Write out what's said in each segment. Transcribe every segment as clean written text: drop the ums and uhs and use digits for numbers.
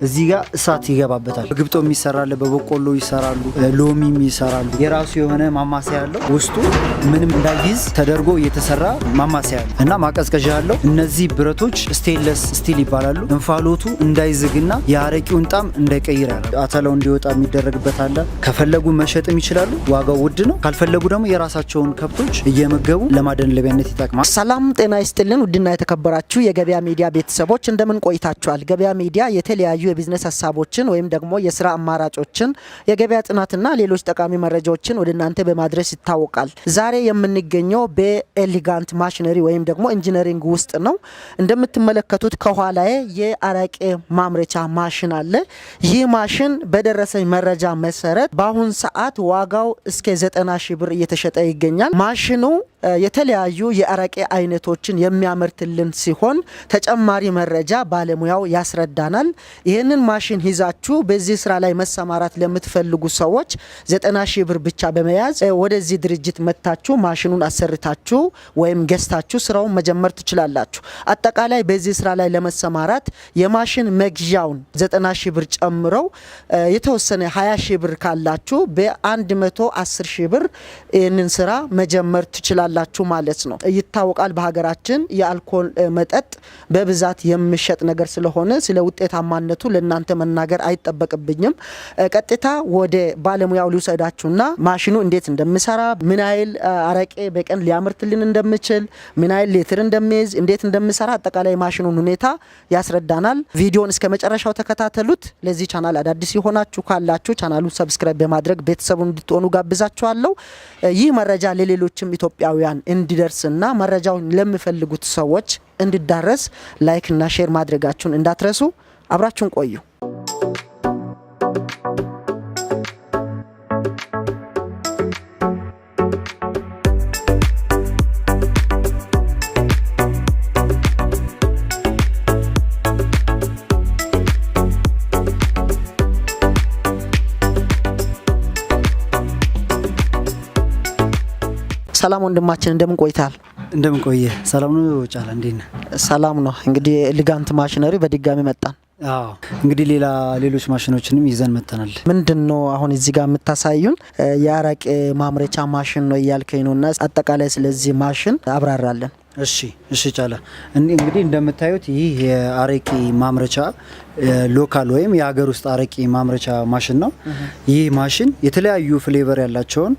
እዚህ ጋር እሳት ይገባበታል። በግብጦም ይሰራል፣ በበቆሎ ይሰራሉ፣ ሎሚም ይሰራሉ። የራሱ የሆነ ማማሰያ ያለው ውስጡ ምንም እንዳይዝ ተደርጎ እየተሰራ ማማሰያ ያለው እና ማቀዝቀዣ ያለው። እነዚህ ብረቶች ስቴንለስ ስቲል ይባላሉ። እንፋሎቱ እንዳይዝግና የአረቂውን ጣም እንዳይቀይር ያለ አተላው እንዲወጣ የሚደረግበት አለ። ከፈለጉ መሸጥም ይችላሉ። ዋጋው ውድ ነው። ካልፈለጉ ደግሞ የራሳቸውን ከብቶች እየመገቡ ለማደለቢያነት ይጠቅማል። ሰላም ጤና ይስጥልን። ውድና የተከበራችሁ የገበያ ሚዲያ ቤተሰቦች እንደምን ቆይታችኋል? ገበያ ሚዲያ የተለያዩ የቢዝነስ ሀሳቦችን ወይም ደግሞ የስራ አማራጮችን፣ የገበያ ጥናትና ሌሎች ጠቃሚ መረጃዎችን ወደ እናንተ በማድረስ ይታወቃል። ዛሬ የምንገኘው በኤሊጋንት ማሽነሪ ወይም ደግሞ ኢንጂነሪንግ ውስጥ ነው። እንደምትመለከቱት ከኋላዬ የአረቄ ማምረቻ ማሽን አለ። ይህ ማሽን በደረሰኝ መረጃ መሰረት በአሁን ሰዓት ዋጋው እስከ 90 ሺህ ብር እየተሸጠ ይገኛል። ማሽኑ የተለያዩ የአረቄ አይነቶችን የሚያመርትልን ሲሆን ተጨማሪ መረጃ ባለሙያው ያስረዳናል። ይህንን ማሽን ይዛችሁ በዚህ ስራ ላይ መሰማራት ለምትፈልጉ ሰዎች 90 ሺህ ብር ብቻ በመያዝ ወደዚህ ድርጅት መጥታችሁ ማሽኑን አሰርታችሁ ወይም ገዝታችሁ ስራውን መጀመር ትችላላችሁ። አጠቃላይ በዚህ ስራ ላይ ለመሰማራት የማሽን መግዣውን 90 ሺህ ብር ጨምረው የተወሰነ 20 ሺህ ብር ካላችሁ በ110 ሺህ ብር ይህንን ስራ መጀመር ትችላላችሁ ማለት ነው። ይታወቃል በሀገራችን የአልኮል መጠጥ በብዛት የሚሸጥ ነገር ስለሆነ ስለ ውጤታማነቱ ለእናንተ መናገር አይጠበቅብኝም። ቀጥታ ወደ ባለሙያው ሊወሰዳችሁና ማሽኑ እንዴት እንደሚሰራ፣ ምን ያህል አረቄ በቀን ሊያመርትልን እንደሚችል፣ ምን ያህል ሊትር እንደሚይዝ፣ እንዴት እንደሚሰራ አጠቃላይ ማሽኑን ሁኔታ ያስረዳናል። ቪዲዮን እስከ መጨረሻው ተከታተሉት። ለዚህ ቻናል አዳዲስ የሆናችሁ ካላችሁ ቻናሉን ሰብስክራይብ በማድረግ ቤተሰቡን እንድትሆኑ ጋብዛችኋለሁ። ይህ መረጃ ለሌሎችም ኢትዮጵያውያን እንዲደርስና መረጃውን ለሚፈልጉት ሰዎች እንዲዳረስ ላይክ እና ሼር ማድረጋችሁን እንዳትረሱ። አብራችሁን ቆዩ። ሰላም ወንድማችን እንደምን ቆይታል? እንደምን ቆየ? ሰላም ነው ጫላ፣ እንዴት ነህ? ሰላም ነው። እንግዲህ ኤሊጋንት ማሽነሪ በድጋሚ መጣን። አዎ እንግዲህ ሌሎች ማሽኖችንም ይዘን መጥተናል። ምንድነው አሁን እዚህ ጋር የምታሳዩን? የአረቄ ማምረቻ ማሽን ነው እያልከኝ ነውና አጠቃላይ ስለዚህ ማሽን አብራራለን። እሺ ጫላ፣ እንግዲህ እንደምታዩት ይህ የአረቄ ማምረቻ ሎካል ወይም የሀገር ውስጥ አረቄ ማምረቻ ማሽን ነው። ይህ ማሽን የተለያዩ ፍሌቨር ያላቸውን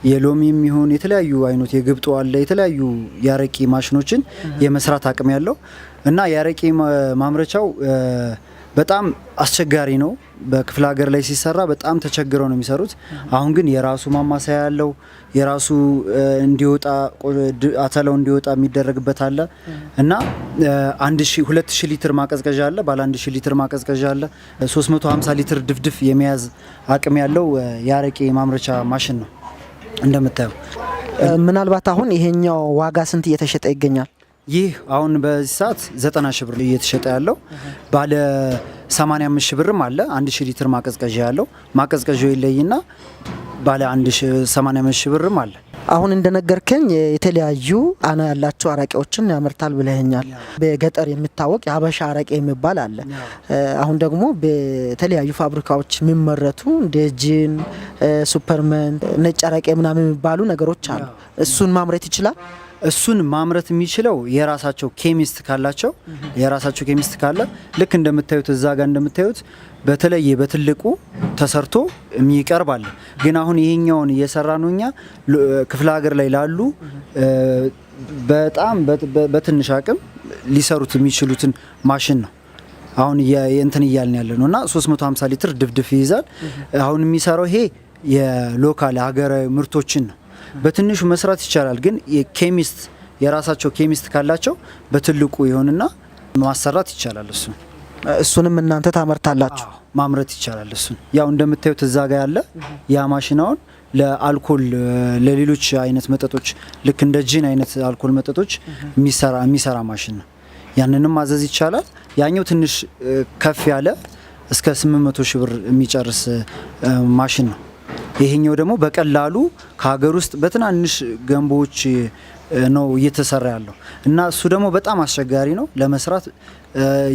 የሎሚም ይሁን የተለያዩ አይነት የግብጦ አለ የተለያዩ የአረቄ ማሽኖችን የመስራት አቅም ያለው እና የአረቄ ማምረቻው በጣም አስቸጋሪ ነው። በክፍለ ሀገር ላይ ሲሰራ በጣም ተቸግረው ነው የሚሰሩት። አሁን ግን የራሱ ማማሰያ ያለው የራሱ እንዲወጣ አተላው እንዲወጣ የሚደረግበት አለ እና 2000 ሊትር ማቀዝቀዣ አለ። ባለ 1000 ሊትር ማቀዝቀዣ አለ። 350 ሊትር ድፍድፍ የመያዝ አቅም ያለው የአረቄ ማምረቻ ማሽን ነው። እንደምታየው ምናልባት አሁን ይሄኛው ዋጋ ስንት እየተሸጠ ይገኛል? ይህ አሁን በዚህ ሰዓት 90 ሺህ ብር እየተሸጠ ያለው ባለ 85 ሺህ ብርም አለ። 1000 ሊትር ማቀዝቀዣ ያለው ማቀዝቀዣው ይለይና ባለ 85 ሺህ ብርም አለ። አሁን እንደነገርከኝ የተለያዩ አና ያላቸው አረቄዎችን ያመርታል ብለኛል። በገጠር የሚታወቅ የሀበሻ አረቄ የሚባል አለ። አሁን ደግሞ በተለያዩ ፋብሪካዎች የሚመረቱ እንደ ጂን፣ ሱፐርመን፣ ነጭ አረቄ ምናምን የሚባሉ ነገሮች አሉ። እሱን ማምረት ይችላል። እሱን ማምረት የሚችለው የራሳቸው ኬሚስት ካላቸው የራሳቸው ኬሚስት ካለ ልክ እንደምታዩት እዛ ጋር እንደምታዩት በተለየ በትልቁ ተሰርቶ የሚቀርባል። ግን አሁን ይሄኛውን እየሰራ ነው እኛ ክፍለ ሀገር ላይ ላሉ በጣም በትንሽ አቅም ሊሰሩት የሚችሉትን ማሽን ነው አሁን እንትን እያልን ያለ ነው እና 350 ሊትር ድፍድፍ ይይዛል። አሁን የሚሰራው ይሄ የሎካል ሀገራዊ ምርቶችን ነው። በትንሹ መስራት ይቻላል። ግን የኬሚስት የራሳቸው ኬሚስት ካላቸው በትልቁ ይሆንና ማሰራት ይቻላል። እሱንም እናንተ ታመርታላችሁ? ማምረት ይቻላል። እሱን ያው እንደምታዩት እዛ ጋር ያለ ያ ማሽናውን ለአልኮል ለሌሎች አይነት መጠጦች ልክ እንደ ጂን አይነት አልኮል መጠጦች የሚሰራ ማሽን ነው። ያንንም ማዘዝ ይቻላል። ያኛው ትንሽ ከፍ ያለ እስከ 800 ሺህ ብር የሚጨርስ ማሽን ነው። ይሄኛው ደግሞ በቀላሉ ከሀገር ውስጥ በትናንሽ ገንቦዎች ነው እየተሰራ ያለው እና እሱ ደግሞ በጣም አስቸጋሪ ነው ለመስራት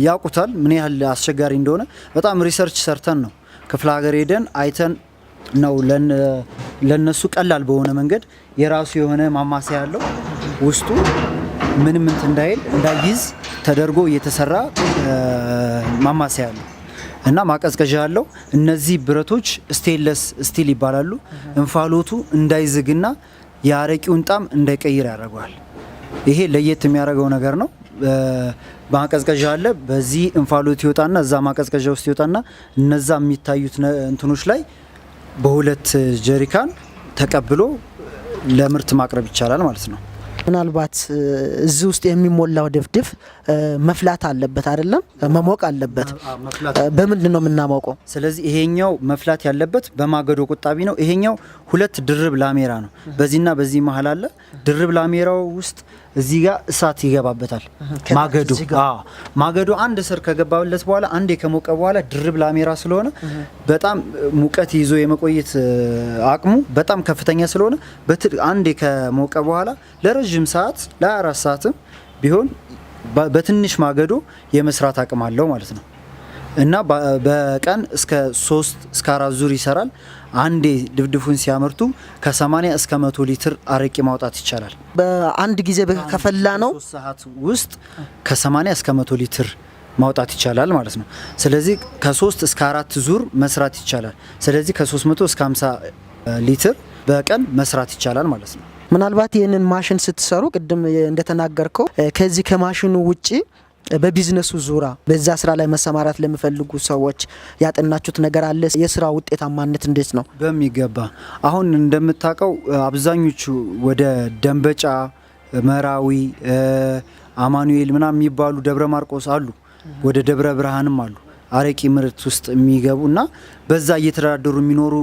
ያውቁታል ምን ያህል አስቸጋሪ እንደሆነ በጣም ሪሰርች ሰርተን ነው ክፍለ ሀገር ሄደን አይተን ነው ለነሱ ቀላል በሆነ መንገድ የራሱ የሆነ ማማሰያ ያለው ውስጡ ምንም እንዳይዝ ተደርጎ እየተሰራ ማማሰያ ያለው እና ማቀዝቀዣ ያለው እነዚህ ብረቶች ስቴንለስ ስቲል ይባላሉ እንፋሎቱ እንዳይዝግና የአረቂውን ጣም እንዳይቀይር ያደርጋል ይሄ ለየት የሚያደርገው ነገር ነው ማቀዝቀዣ አለ በዚህ እንፋሎት ይወጣና እዛ ማቀዝቀዣ ውስጥ ይወጣና እነዛ የሚታዩት እንትኖች ላይ በሁለት ጀሪካን ተቀብሎ ለምርት ማቅረብ ይቻላል ማለት ነው ምናልባት እዚህ ውስጥ የሚሞላው ድፍድፍ መፍላት አለበት አይደለም መሞቅ አለበት በምንድን ነው የምናሞቀው ስለዚህ ይሄኛው መፍላት ያለበት በማገዶ ቁጣቢ ነው ይሄኛው ሁለት ድርብ ላሜራ ነው በዚህና በዚህ መሃል አለ ድርብ ላሜራው ውስጥ እዚህ ጋር እሳት ይገባበታል ማገዶ አንድ ስር ከገባለት በኋላ አንዴ ከሞቀ በኋላ ድርብ ላሜራ ስለሆነ በጣም ሙቀት ይዞ የመቆየት አቅሙ በጣም ከፍተኛ ስለሆነ አንዴ ከሞቀ በኋላ ለረጅም ሰዓት ለ24 ሰዓትም ቢሆን በትንሽ ማገዶ የመስራት አቅም አለው ማለት ነው እና በቀን እስከ 3 እስከ 4 ዙር ይሰራል አንዴ ድፍድፉን ሲያመርቱ ከ80 እስከ 100 ሊትር አረቂ ማውጣት ይቻላል በአንድ ጊዜ ከፈላ ነው 3 ሰዓት ውስጥ ከ80 እስከ 100 ሊትር ማውጣት ይቻላል ማለት ነው ስለዚህ ከ3 እስከ 4 ዙር መስራት ይቻላል ስለዚህ ከ300 እስከ 50 ሊትር በቀን መስራት ይቻላል ማለት ነው ምናልባት ይህንን ማሽን ስትሰሩ ቅድም እንደተናገርከው ከዚህ ከማሽኑ ውጪ በቢዝነሱ ዙራ በዛ ስራ ላይ መሰማራት ለሚፈልጉ ሰዎች ያጠናችሁት ነገር አለ የስራ ውጤታማነት እንዴት ነው በሚገባ አሁን እንደምታውቀው አብዛኞቹ ወደ ደንበጫ መራዊ አማኑኤል ምናምን የሚባሉ ደብረ ማርቆስ አሉ ወደ ደብረ ብርሃንም አሉ አረቂ ምርት ውስጥ የሚገቡና በዛ እየተዳደሩ የሚኖሩ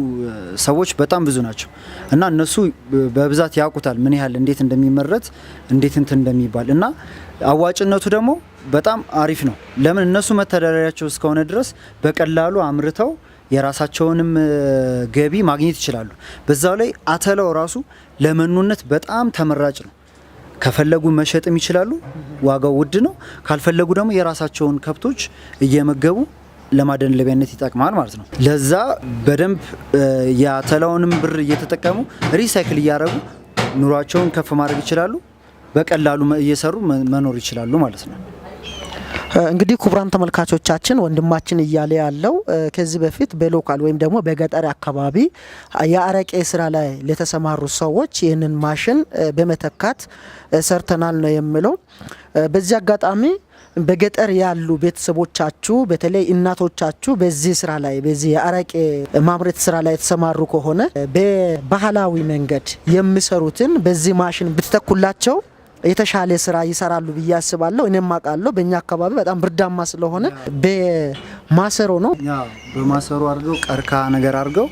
ሰዎች በጣም ብዙ ናቸው እና እነሱ በብዛት ያውቁታል ምን ያህል እንዴት እንደሚመረት እንዴት እንደሚባል እና አዋጭነቱ ደግሞ በጣም አሪፍ ነው ለምን እነሱ መተዳደሪያቸው እስከሆነ ድረስ በቀላሉ አምርተው የራሳቸውንም ገቢ ማግኘት ይችላሉ በዛው ላይ አተላው ራሱ ለመኑነት በጣም ተመራጭ ነው ከፈለጉ መሸጥም ይችላሉ ዋጋው ውድ ነው ካልፈለጉ ደግሞ የራሳቸውን ከብቶች እየመገቡ ለማደለቢያነት ይጠቅማል ማለት ነው ለዛ በደንብ ያተላውንም ብር እየተጠቀሙ ሪሳይክል እያደረጉ ኑሯቸውን ከፍ ማድረግ ይችላሉ በቀላሉ እየሰሩ መኖር ይችላሉ ማለት ነው እንግዲህ ክቡራን ተመልካቾቻችን ወንድማችን እያለ ያለው ከዚህ በፊት በሎካል ወይም ደግሞ በገጠር አካባቢ የአረቄ ስራ ላይ ለተሰማሩ ሰዎች ይህንን ማሽን በመተካት ሰርተናል ነው የሚለው በዚህ አጋጣሚ በገጠር ያሉ ቤተሰቦቻችሁ በተለይ እናቶቻችሁ በዚህ ስራ ላይ በዚህ የአረቄ ማምረት ስራ ላይ የተሰማሩ ከሆነ በባህላዊ መንገድ የሚሰሩትን በዚህ ማሽን ብትተኩላቸው የተሻለ ስራ ይሰራሉ ብዬ አስባለሁ እኔም አውቃለሁ በእኛ አካባቢ በጣም ብርዳማ ስለሆነ በማሰሮ ነው በማሰሮ አድርገው ቀርካ ነገር አድርገው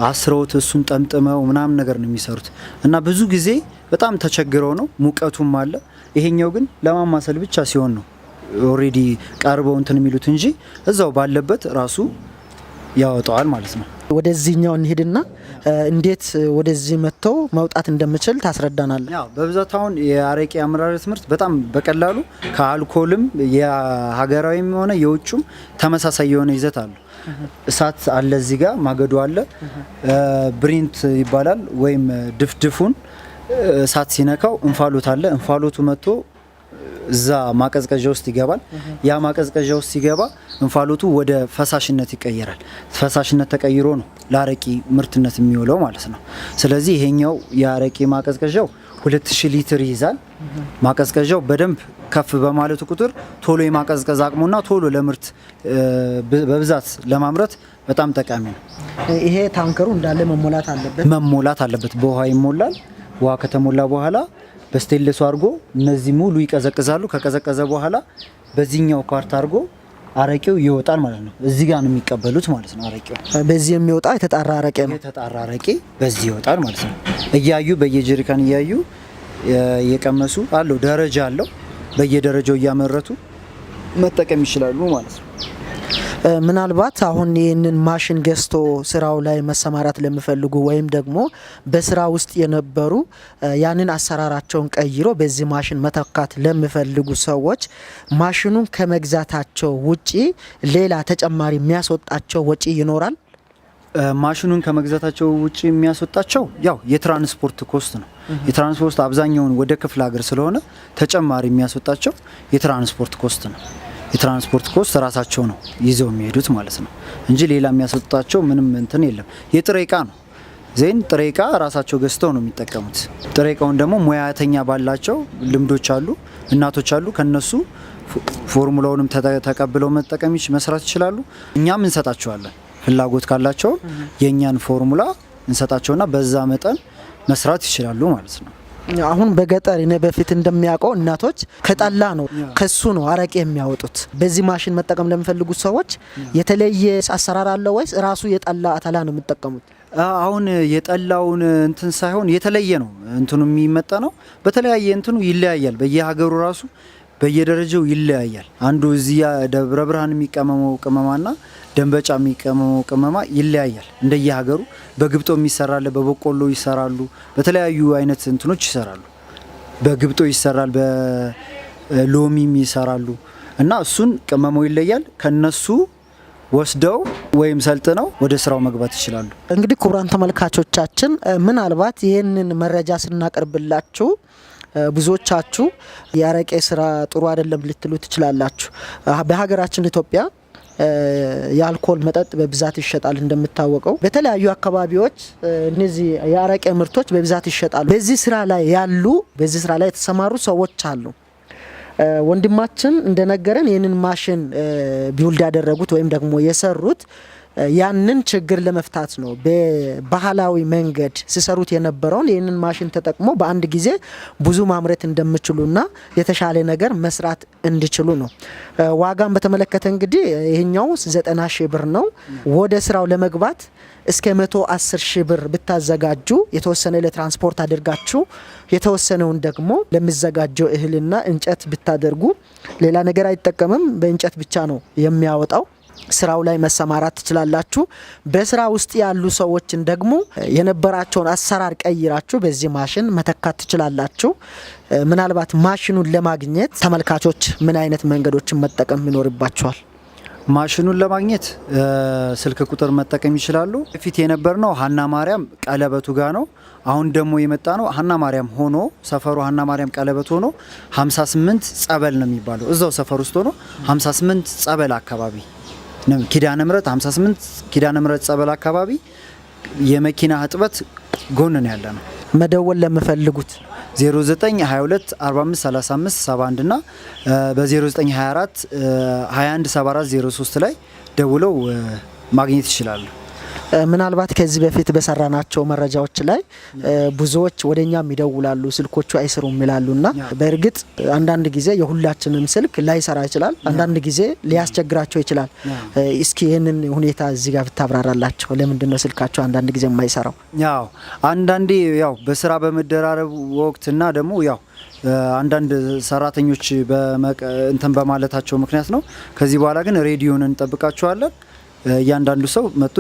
አስረውት እሱን ጠምጥመው ምናምን ነገር ነው የሚሰሩት እና ብዙ ጊዜ በጣም ተቸግረው ነው ሙቀቱም አለ ይሄኛው ግን ለማማሰል ብቻ ሲሆን ነው ኦሬዲ ቀርበው እንትን የሚሉት እንጂ እዛው ባለበት ራሱ ያወጣዋል ማለት ነው ወደዚህኛው እንሄድና እንዴት ወደዚህ መጥተው መውጣት እንደምችል ታስረዳናል ያው በብዛት አሁን የአረቂ አመራረት ትምህርት በጣም በቀላሉ ከአልኮልም የሀገራዊም ሆነ የውጭም ተመሳሳይ የሆነ ይዘት አለው እሳት አለ እዚህ ጋር ማገዶ አለ ብሪንት ይባላል ወይም ድፍድፉን እሳት ሲነካው እንፋሎት አለ እንፋሎቱ መጥቶ እዛ ማቀዝቀዣ ውስጥ ይገባል ያ ማቀዝቀዣ ውስጥ ሲገባ እንፋሎቱ ወደ ፈሳሽነት ይቀየራል ፈሳሽነት ተቀይሮ ነው ለአረቂ ምርትነት የሚውለው ማለት ነው ስለዚህ ይሄኛው የአረቂ ማቀዝቀዣው 2000 ሊትር ይይዛል ማቀዝቀዣው በደንብ ከፍ በማለቱ ቁጥር ቶሎ የማቀዝቀዝ አቅሙና ቶሎ ለምርት በብዛት ለማምረት በጣም ጠቃሚ ነው ይሄ ታንከሩ እንዳለ መሞላት አለበት በውሃ ይሞላል ውሃ ከተሞላ በኋላ በስቴንለሱ አድርጎ እነዚህ ሙሉ ይቀዘቅዛሉ ከቀዘቀዘ በኋላ በዚህኛው ፓርት አድርጎ አረቂው ይወጣል ማለት ነው እዚህ ጋር ነው የሚቀበሉት ማለት ነው አረቂው በዚህ የሚወጣ የተጣራ አረቂ ነው የተጣራ አረቂ በዚህ ይወጣል ማለት ነው እያዩ በየጀሪካን እያዩ የቀመሱ አለው ደረጃ አለው በየደረጃው እያመረቱ መጠቀም ይችላሉ ማለት ነው ምናልባት አሁን ይህንን ማሽን ገዝቶ ስራው ላይ መሰማራት ለሚፈልጉ ወይም ደግሞ በስራ ውስጥ የነበሩ ያንን አሰራራቸውን ቀይሮ በዚህ ማሽን መተካት ለሚፈልጉ ሰዎች ማሽኑን ከመግዛታቸው ውጪ ሌላ ተጨማሪ የሚያስወጣቸው ወጪ ይኖራል? ማሽኑን ከመግዛታቸው ውጪ የሚያስወጣቸው ያው የትራንስፖርት ኮስት ነው። የትራንስፖርት አብዛኛውን ወደ ክፍለ ሀገር ስለሆነ ተጨማሪ የሚያስወጣቸው የትራንስፖርት ኮስት ነው። የትራንስፖርት ኮስት ራሳቸው ነው ይዘው የሚሄዱት ማለት ነው እንጂ ሌላ የሚያስወጣቸው ምንም እንትን የለም። የጥሬ እቃ ነው ዜን ጥሬ እቃ ራሳቸው ገዝተው ነው የሚጠቀሙት። ጥሬ እቃውን ደግሞ ሙያተኛ ባላቸው ልምዶች አሉ፣ እናቶች አሉ። ከነሱ ፎርሙላውንም ተቀብለው መጠቀም መስራት ይችላሉ። እኛም እንሰጣቸዋለን። ፍላጎት ካላቸው የኛን ፎርሙላ እንሰጣቸውና በዛ መጠን መስራት ይችላሉ ማለት ነው። አሁን በገጠር እኔ በፊት እንደሚያውቀው እናቶች ከጠላ ነው ከሱ ነው አረቄ የሚያወጡት። በዚህ ማሽን መጠቀም ለሚፈልጉት ሰዎች የተለየ አሰራር አለው ወይስ ራሱ የጠላ አተላ ነው የሚጠቀሙት? አሁን የጠላውን እንትን ሳይሆን የተለየ ነው እንትኑ የሚመጣ ነው። በተለያየ እንትኑ ይለያያል። በየሀገሩ ራሱ በየደረጃው ይለያያል። አንዱ እዚህ ደብረ ብርሃን የሚቀመመው ቅመማና ደንበጫ የሚቀመመው ቅመማ ይለያያል እንደየሀገሩ። በግብጦ የሚሰራል፣ በበቆሎ ይሰራሉ፣ በተለያዩ አይነት እንትኖች ይሰራሉ። በግብጦ ይሰራል፣ በሎሚም ይሰራሉ እና እሱን ቅመመው ይለያል። ከነሱ ወስደው ወይም ሰልጥነው ወደ ስራው መግባት ይችላሉ። እንግዲህ ክቡራን ተመልካቾቻችን ምናልባት ይህንን መረጃ ስናቀርብላችሁ ብዙዎቻችሁ የአረቄ ስራ ጥሩ አይደለም ልትሉ ትችላላችሁ። በሀገራችን ኢትዮጵያ የአልኮል መጠጥ በብዛት ይሸጣል። እንደምታወቀው በተለያዩ አካባቢዎች እነዚህ የአረቄ ምርቶች በብዛት ይሸጣሉ። በዚህ ስራ ላይ የተሰማሩ ሰዎች አሉ። ወንድማችን እንደነገረን ይህንን ማሽን ቢውልድ ያደረጉት ወይም ደግሞ የሰሩት ያንን ችግር ለመፍታት ነው። በባህላዊ መንገድ ሲሰሩት የነበረውን ይህንን ማሽን ተጠቅሞ በአንድ ጊዜ ብዙ ማምረት እንደሚችሉና የተሻለ ነገር መስራት እንዲችሉ ነው። ዋጋን በተመለከተ እንግዲህ ይሄኛው 90 ሺህ ብር ነው። ወደ ስራው ለመግባት እስከ 110 ሺህ ብር ብታዘጋጁ የተወሰነ ለትራንስፖርት አድርጋችሁ የተወሰነውን ደግሞ ለሚዘጋጀው እህልና እንጨት ብታደርጉ ሌላ ነገር አይጠቀምም። በእንጨት ብቻ ነው የሚያወጣው። ስራው ላይ መሰማራት ትችላላችሁ። በስራ ውስጥ ያሉ ሰዎችን ደግሞ የነበራቸውን አሰራር ቀይራችሁ በዚህ ማሽን መተካት ትችላላችሁ። ምናልባት ማሽኑን ለማግኘት ተመልካቾች ምን አይነት መንገዶችን መጠቀም ይኖርባቸዋል? ማሽኑን ለማግኘት ስልክ ቁጥር መጠቀም ይችላሉ። ፊት የነበርነው ሀና ማርያም ቀለበቱ ጋር ነው። አሁን ደግሞ የመጣ ነው ሀና ማርያም ሆኖ ሰፈሩ ሀና ማርያም ቀለበት ሆኖ 58 ጸበል ነው የሚባለው። እዛው ሰፈር ውስጥ ሆኖ 58 ጸበል አካባቢ ኪዳነ ምሕረት 58 ኪዳነ ምሕረት ጸበል አካባቢ የመኪና እጥበት ጎን ነው ያለ ነው። መደወል ለምፈልጉት 0922 45 35 71 እና በ0924 21 74 03 ላይ ደውለው ማግኘት ይችላሉ። ምናልባት ከዚህ በፊት በሰራናቸው መረጃዎች ላይ ብዙዎች ወደኛም ይደውላሉ፣ ስልኮቹ አይሰሩም ይላሉና በእርግጥ አንዳንድ ጊዜ የሁላችንም ስልክ ላይሰራ ይችላል፣ አንዳንድ ጊዜ ሊያስቸግራቸው ይችላል። እስኪ ይህንን ሁኔታ እዚህ ጋር ብታብራራላቸው፣ ለምንድን ነው ስልካቸው አንዳንድ ጊዜ የማይሰራው? ያው አንዳንዴ ያው በስራ በመደራረብ ወቅትና ደግሞ ያው አንዳንድ ሰራተኞች እንትን በማለታቸው ምክንያት ነው። ከዚህ በኋላ ግን ሬዲዮን እንጠብቃቸዋለን። እያንዳንዱ ሰው መጥቶ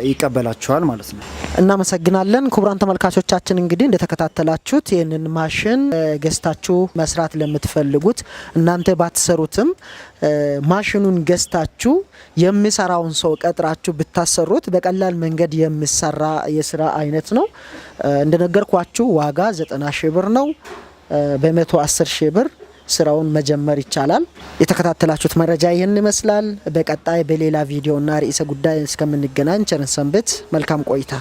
ይቀበላቸዋል ማለት ነው። እናመሰግናለን። ክቡራን ተመልካቾቻችን እንግዲህ እንደተከታተላችሁት ይህንን ማሽን ገዝታችሁ መስራት ለምትፈልጉት እናንተ ባትሰሩትም ማሽኑን ገዝታችሁ የሚሰራውን ሰው ቀጥራችሁ ብታሰሩት በቀላል መንገድ የሚሰራ የስራ አይነት ነው። እንደነገርኳችሁ ዋጋ 90 ሺህ ብር ነው። በ110 ሺህ ብር ስራውን መጀመር ይቻላል። የተከታተላችሁት መረጃ ይህን ይመስላል። በቀጣይ በሌላ ቪዲዮና ርዕሰ ጉዳይ እስከምንገናኝ ቸር ሰንብቱ። መልካም ቆይታ